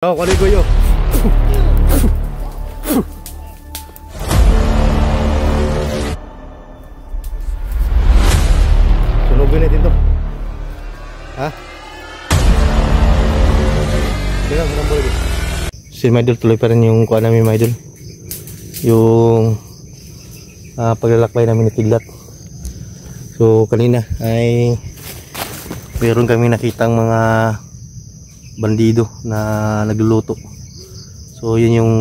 Oh, kunin ko yun. Sunugin natin to. Ha? Bilang, boleh. Si Maidol tuloy pa rin yung kuha namin, Maidol. Yung paglalakbay namin ni Kidlat. So kanina ay meron kami nakitang mga bandido na nagluluto. So yun yung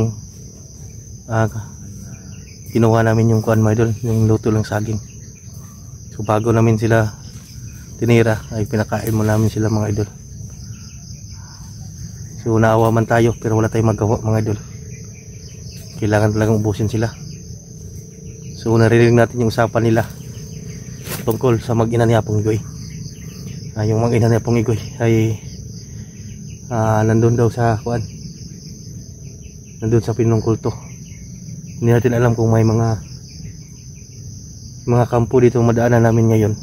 kinuha namin yung kuan, Maidol, yung luto ng saging. So bago namin sila tinira ay pinakain mo namin sila, mga idol. So naawa man tayo pero wala tayong magawa, mga idol. Kailangan talagang ubusin sila. So narinig natin yung usapan nila tungkol sa mag-ina ni Apong Igoy. Yung mag-ina ni Apong Igoy ay nandun daw sa kuan, nandun sa Pinong Kulto. Hindi natin alam kung may mga kampo dito madaanan namin ngayon,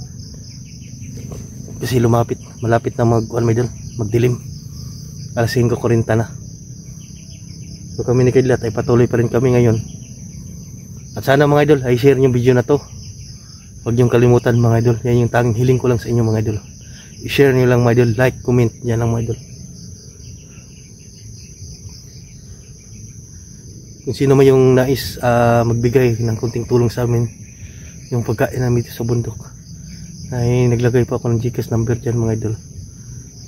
kasi malapit na magdilim. Alas 5:40 na. So kami ni Kidlat ay patuloy pa rin kami ngayon. At sana, mga idol, ay share yung video na to. Huwag niyong kalimutan, mga idol. Yan yung tanging hiling ko lang sa inyo, mga idol. I-share niyo lang, mga idol. Like, comment, yan lang, mga idol. Kung sino man yung nais magbigay ng kunting tulong sa amin, yung pagkain namin dito sa bundok, ay naglagay pa ako ng GCash number dyan, mga idol.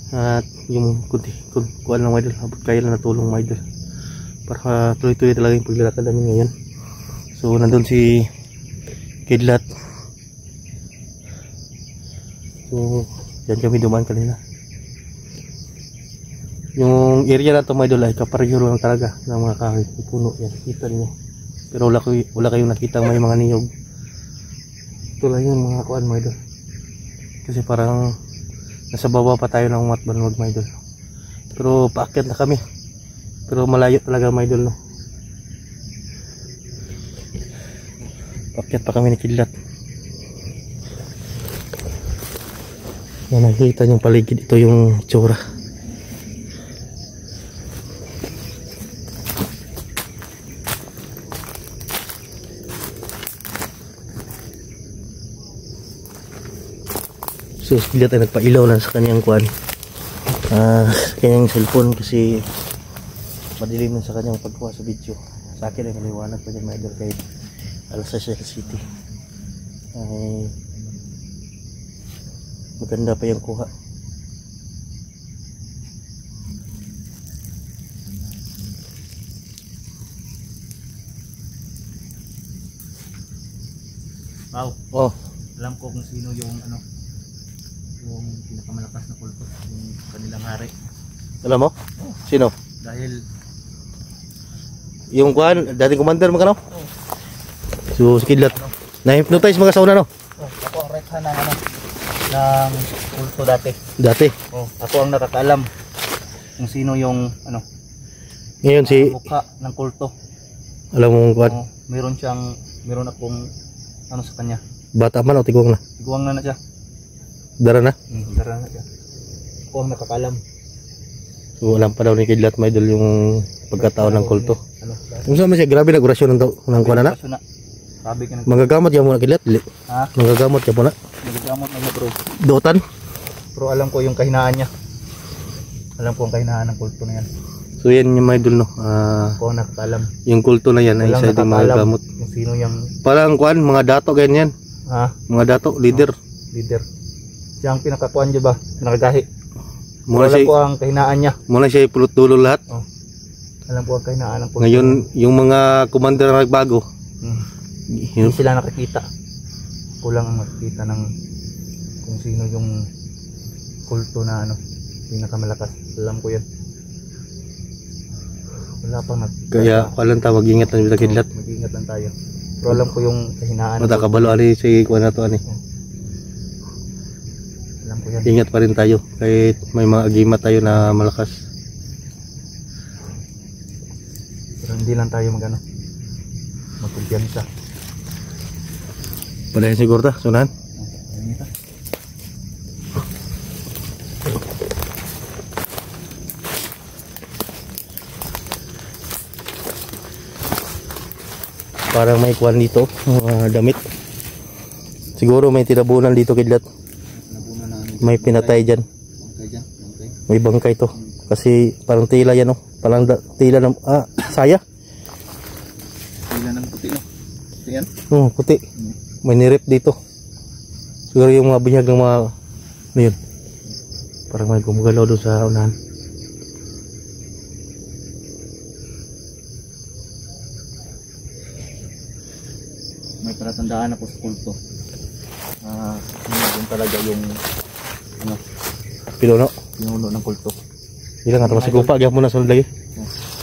At yung kuhaan lang, mga idol, abot kaya lang na tulong, mga idol, para tuloy-tuloy talaga yung paglalakad namin ngayon. So nandun si Kidlat. So dyan kami dumaan kanina. Yung area na ito, mga idol, ay kaparyo lang talaga ng mga kahoy, puno yan, kita niyo. Pero wala kayong nakita may mga niyog. Ito lang yung mga kuan, mga idol. Kasi parang nasa baba pa tayo ng Matbanwag, mga idol. Pero paakyat na kami. Pero malayo talaga, mga idol, no? Paakyat pa kami ni Kidlat. Yan, nakikita niyong paligid. Ito yung tsura. So Kidlat ay nagpailaw lang sa kanyang kuan, kanyang cellphone, kasi madilim na sa kanyang pagkuha sa video. Sa akin ay maliwanag pa dyan, mga idol, kahit Alasal City ay maganda pa yung kuha. Wow. Oh, Alam ko kung sino yung yung pinakamalakas na kulto, yung kanilang hari. alam mo? Oh. Sino? Dahil Yung kuan, dating commander, magkano? So si Kidlat na-hypnotize mga sauna, no? ako ang right hand ng kulto dati. Ako ang nakakaalam kung sino yung Ngayon si mukha ng kulto. alam mo kuan, Meron akong sa kanya. bata man o tigwang na? Iguang na siya. Dara na? Dara na siya. Ako ang nakakaalam. So alam pa daw ni Kidlat, mga idol, yung pagkataon ng kulto. Kung saan man siya, grabe na orasyon ng kuan na. Sabi ka na. Magagamot yan muna, Kidlat. Ha? Magagamot yan muna. Magagamot na, bro. Dotan. Pero alam ko yung kahinaan niya. Alam ko ang kahinaan ng kulto na yan. So yan yung, mga idol, no? Ako ang nakakaalam. Yung kulto na yan ay isa din magagamot. Kung sino yung Parang kuan, mga dato ganyan. ha? Mga dato, leader. Leader. Siya ang pinakakuan niya ba? Pinakagahi. Muna Alam ko siya, ang kahinaan niya. muna siya ipulot dulo lahat. Alam ko ang kahinaan ng kulto. Ngayon, yung mga commander na nagbago, Hindi sila nakakita. Kulang ang makikita ng kung sino yung kulto na pinakamalakas. Alam ko yan. Wala pang kaya walang tawag, ingat lang kita, Kidlat. mag-ingat lang tayo. Pero alam ko yung kahinaan. Matakabalo ali si kuan na to, ani. Alam ko yan. Ingat pa rin tayo kahit may mga agimat tayo na malakas. Pero hindi lang tayo magkumpiyansa. Padayon siguro ta, sunahan. Parang may kwan dito, mga damit. Siguro may tinabunan dito kidlat. May pinatay dyan. May bangkay to. Kasi parang tila yan, oh. Parang tila ng saya. Tila ng puti, no? Puti yan? Puti. May nirip dito. Siguro yung mga binyag ng mga ano yun. Parang may gumagalaw doon sa unahan. May palatandaan ako sa kulto. Yun talaga yung ano, pinuno ng kulto. Ilang nga ito masigupa, gaya mo na sunod lagi.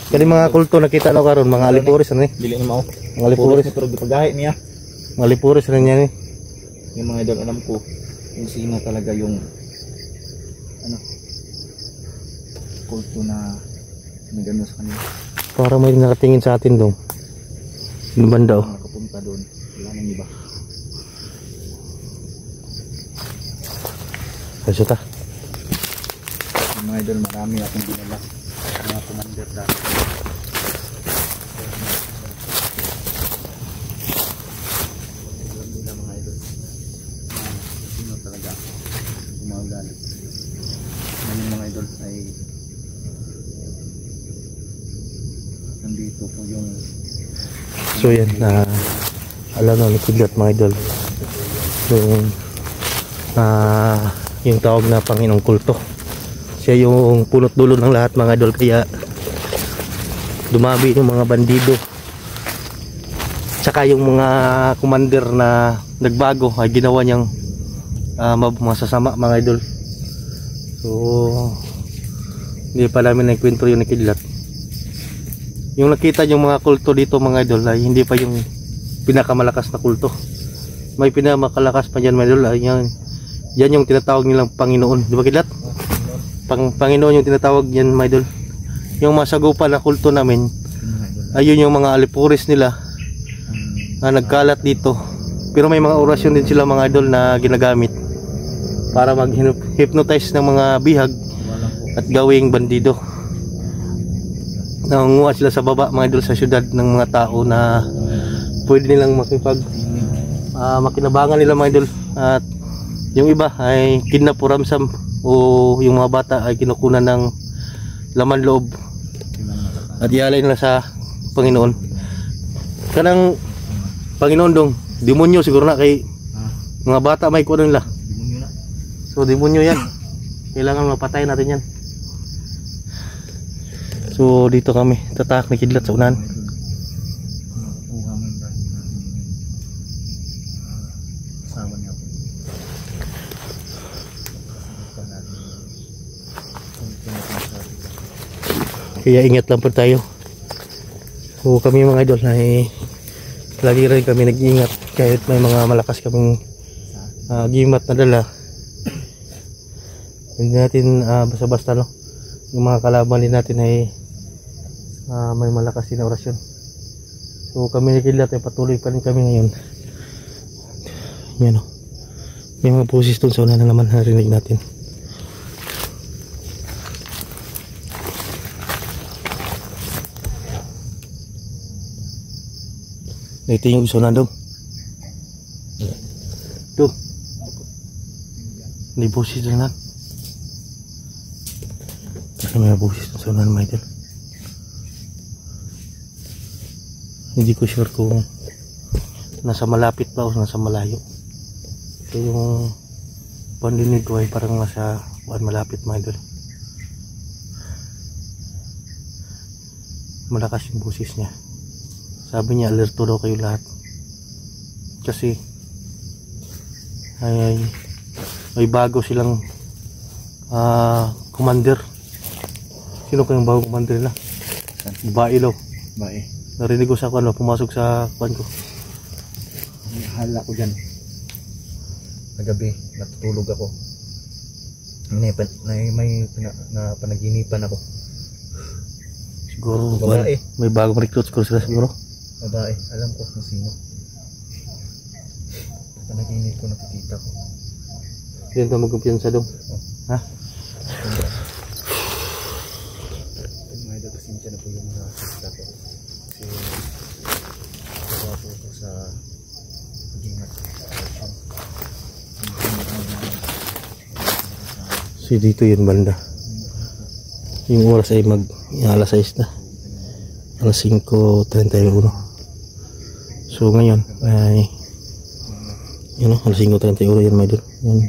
Kaya mga kulto nakita na karon mga alipuris ano eh. Dili ni mao. Mga alipuris. Pero gipagahi niya. Mga alipuris na niya eh. Yung mga idol, alam ko yung sino talaga yung ano, kulto na nagano sa kanila. Para may nakatingin sa atin doon. Yung banda oh. Nakapunta doon. Wala nang iba. Resulta. Yung mga idol, marami akong dinala. Mga commander dati. Alam nila mga idol. Sino talaga gumagalit. Ngayon mga idol ay nandito po yung So yan alam na nakidlat mga idol. Yung tawag na Panginoong Kulto. Siya yung punot dulo ng lahat mga idol, kaya dumami yung mga bandido. Tsaka yung mga commander na nagbago ay ginawa niyang masasama mga idol. So hindi pa namin nagkwento yung nakidlat. Yung nakita yung mga kulto dito mga idol ay hindi pa yung pinakamalakas na kulto. May pinakamalakas pa dyan mga idol ay yan yung tinatawag nilang Panginoon. Di ba kidlat? Panginoon yung tinatawag yan mga idol. Yung masagupa na kulto namin ayun yung mga alipuris nila na nagkalat dito. Pero may mga orasyon din sila mga idol na ginagamit para mag-hypnotize ng mga bihag at gawing bandido. Nangunguha sila sa baba mga idol sa syudad ng mga tao na pwede nilang makinabangan nila mga idol. At yung iba ay kidnap o ramsam, o yung mga bata ay kinukunan ng laman loob at ialay nila sa Panginoon. Kanang Panginoon dong demonyo siguro na, kay mga bata may kuha nila. So demonyo yan, kailangan mapatay natin yan. So dito kami tatak na kidlat sa unahan. Kaya ingat lang po tayo. So kami mga idol ay lagi rin kami nag-iingat kahit may mga malakas kaming gimat na dala. Hindi natin basta-basta no. Yung mga kalaban din natin ay may malakas din na orasyon. So kami nakidlat ay patuloy pa rin kami ngayon. Yan o. May mga poses doon sa una na naman narinig natin. Ito yung gusto na doon. Doon. Hindi boses doon na. Kasi may boses doon sa una naman ito. Hindi ko sure kung nasa malapit ba o nasa malayo. Ito yung pandinig ko ay parang nasa malapit mga idol. Malakas yung boses niya. Sabi niya alerto daw kayo lahat. Kasi ay may bago silang commander. Sino kayong bagong commander nila? Babae daw. Bae. Narinig ko sa kwan, pumasok sa kwan ko. Hala ko dyan. Nagabi, natutulog ako. May panaginipan ako. Siguro babae. May bagong recruit siguro sila siguro. Babae, alam ko kung sino. Panaginip ko, nakikita ko. Yan ka magkumpiyansa doon. Oh. Ha? May pasensya na po yung nakikita ko. Kasi ito sa pag-ingat sa action. So dito yun banda. Yung oras ay alas 6 na. Alas 5:31. So ngayon ay yun o, alas 5:31 yan may doon. Yun.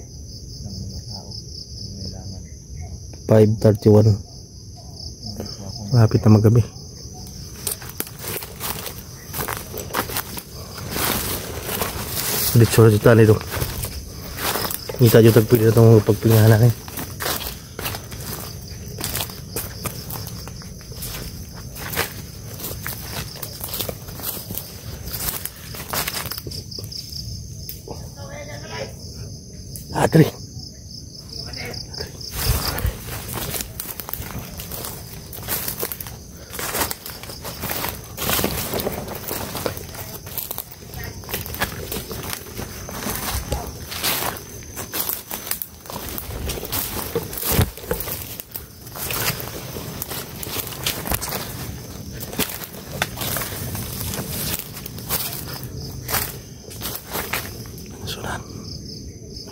5:31. Malapit na maggabi. Dito sa dito nito. Kita nyo tagpili na itong pagpingahan natin. Adri.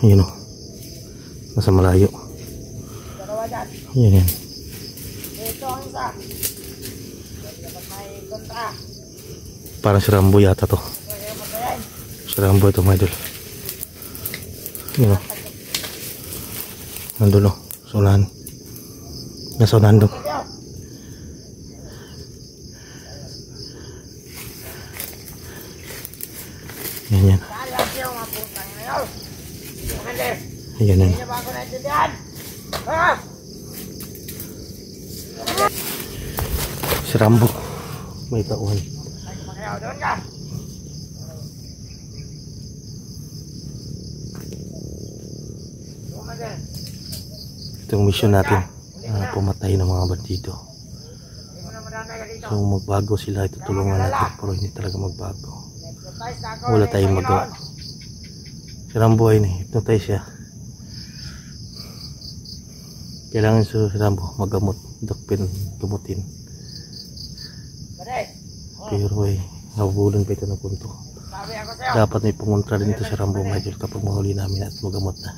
Ayun o, nasa malayo. Yan yan. Ito ang isa. May kontra. Parang si Rambo yata to. Si Rambo ito mga idol. Yun o. Nandun o, sa unahan. Nasa unahan doon. Yan yan. Ayan yan. Si Rambo. May tauhan. Itong mission natin. Pumatay ng mga bandido. So magbago sila. Itutulungan natin. Pero hindi talaga magbago. Wala tayong magawa. Si Rambo ay hypnotize siya. Kailangan si Rambo magamot, dakpin, gumutin. Pero ay nabubulan pa ito ng punto. Dapat may pumunta din ito si Rambo Major kapag mahuli namin at magamot na.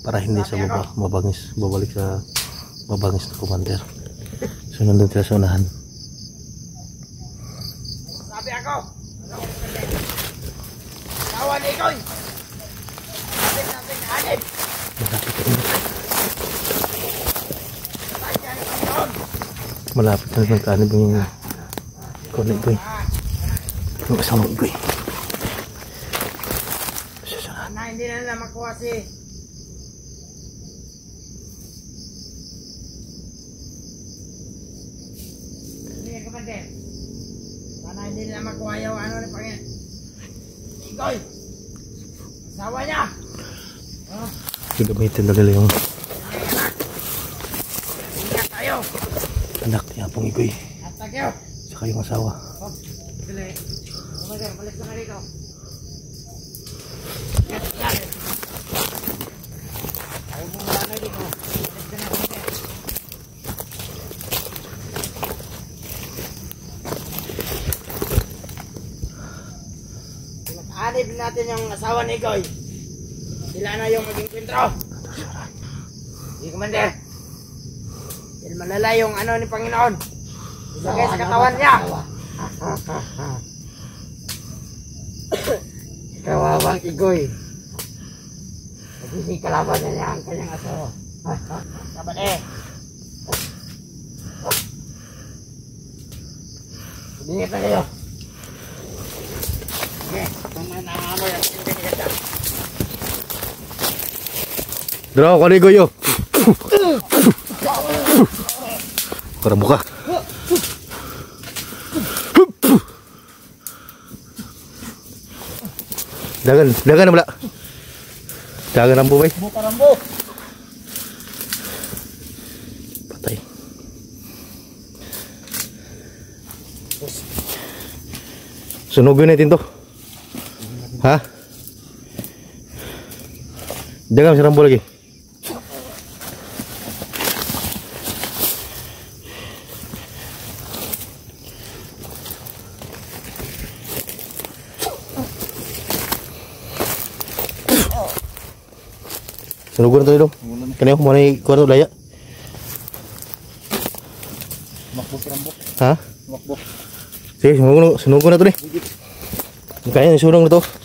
Para hindi sa mabangis, babalik sa mabangis na commander. So nandun sila sa unahan. Sabi ako, kawan ikoy. Malapit na magkanib yung konig ko eh. Yung kasama ko eh. Na hindi na nila makuha si hindi kapatid. Sana hindi nila makuha yung ano ni Pangin Ikoy. Asawa niya. Gagamitin na nila yung ingat tayo. anak niya pong Ikoy. Atag yun. Saka yung asawa. Dili. Kumagal, balik ka na rito. Ayaw mo wala na dito. Balik ka na rito. Pinag-aanib natin yung asawa ni Goy. Sila na yung maging kwentro. Hindi, Commander. Dahil malala yung ano ni Panginoon. Isagay sa katawan niya. Kawawang Igoy. Nagiging kalaban na niya ang kanyang asawa. Kabat eh. Ibigit na kayo. Okay, kung may nangamoy ang hindi niya dyan. Draw ko Ikoy yo. Karamo ka. Dagan na wala. Dagan Rambo bay. Buka Rambo. Patay. Sunugin natin to. Ha? Dagan si Rambo lagi. Sunugon na to dong. Kaniyo mo na kwarto daya. Makbo si Rambo. Ha? Makbo. Sige, sunugon na to ni. Kaya sunog na to.